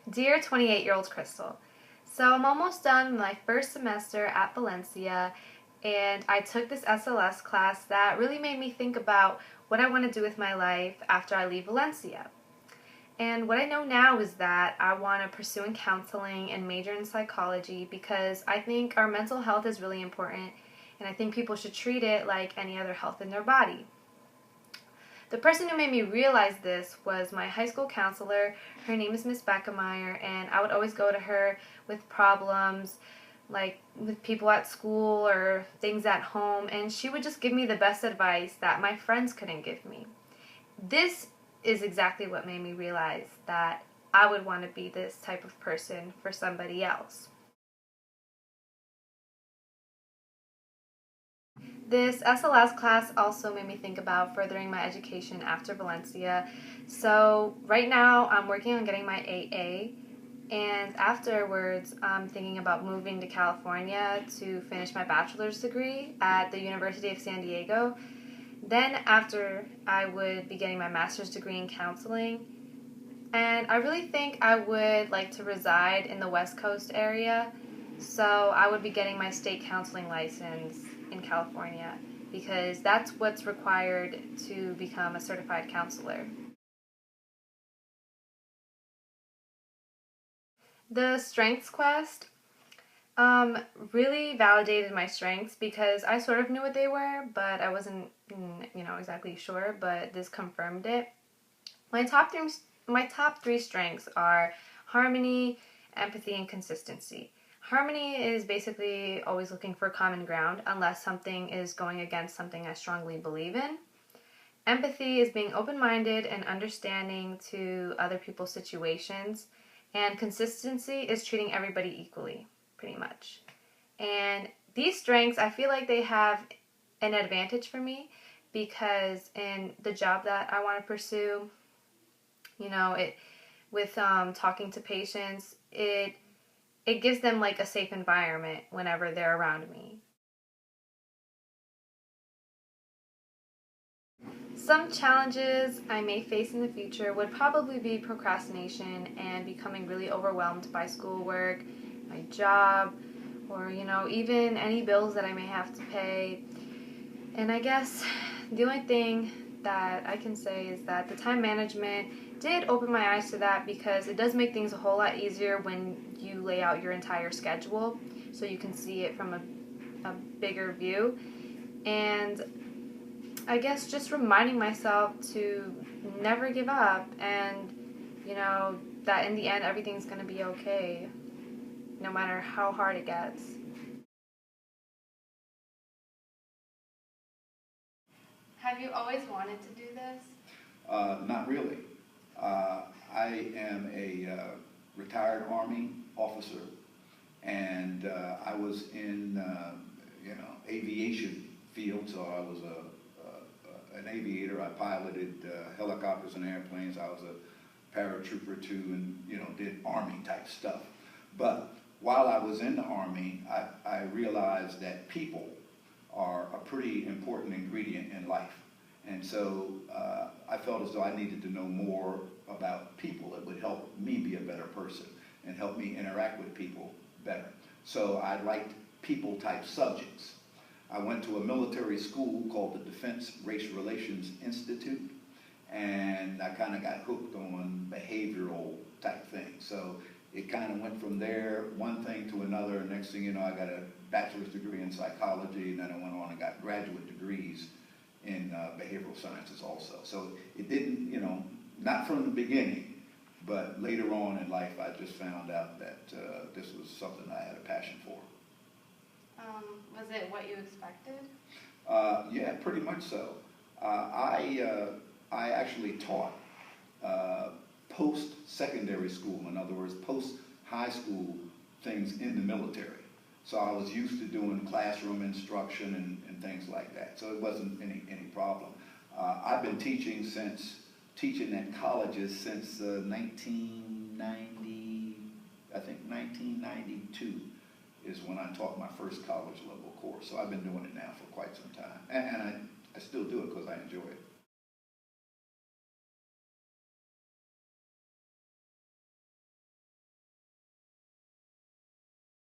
Dear 28-year-old Crystal, so I'm almost done with my first semester at Valencia, and I took this SLS class that really made me think about what I want to do with my life after I leave Valencia. And what I know now is that I want to pursue in counseling and major in psychology because I think our mental health is really important, and I think people should treat it like any other health in their body. The person who made me realize this was my high school counselor. Her name is Miss Beckemeyer, and I would always go to her with problems, like with people at school or things at home, and she would just give me the best advice that my friends couldn't give me. This is exactly what made me realize that I would want to be this type of person for somebody else. This SLS class also made me think about furthering my education after Valencia. So right now I'm working on getting my AA, and afterwards I'm thinking about moving to California to finish my bachelor's degree at the University of San Diego. Then after I would be getting my master's degree in counseling, and I really think I would like to reside in the West Coast area, so I would be getting my state counseling license in California because that's what's required to become a certified counselor. The Strengths Quest um, really validated my strengths because I sort of knew what they were, but I wasn't, exactly sure. But this confirmed it. My top three strengths are harmony, empathy, and consistency. Harmony is basically always looking for common ground unless something is going against something I strongly believe in. Empathy is being open-minded and understanding to other people's situations. And consistency is treating everybody equally, pretty much. And these strengths, I feel like they have an advantage for me because in the job that I want to pursue, it with talking to patients, it gives them like a safe environment whenever they're around me. Some challenges I may face in the future would probably be procrastination and becoming really overwhelmed by schoolwork, my job, or even any bills that I may have to pay. And I guess the only thing that I can say is that the time management did open my eyes to that because it does make things a whole lot easier when you lay out your entire schedule so you can see it from a bigger view. And I guess just reminding myself to never give up and, that in the end everything's going to be okay no matter how hard it gets. Have you always wanted to do this? Not really. Uh, I am a retired Army officer, and I was in aviation field, so I was an aviator. I piloted helicopters and airplanes. I was a paratrooper too, and did Army type stuff. But while I was in the Army, I realized that people are a pretty important ingredient in life. And so I felt as though I needed to know more about people. It would help me be a better person and help me interact with people better. So I liked people type subjects. I went to a military school called the Defense Race Relations Institute, and I kind of got hooked on behavioral type things. So it kind of went from there, one thing to another. Next thing you know, I got a bachelor's degree in psychology, and then I went on and got graduate degrees in behavioral sciences also. So it didn't, not from the beginning, but later on in life, I just found out that this was something I had a passion for. Was it what you expected? Yeah, pretty much so. I actually taught post-secondary school, in other words, post-high school things in the military. So I was used to doing classroom instruction and things like that. So it wasn't any problem. I've been teaching at colleges since 1990, I think 1992 is when I taught my first college level course. So I've been doing it now for quite some time. And I still do it because I enjoy it.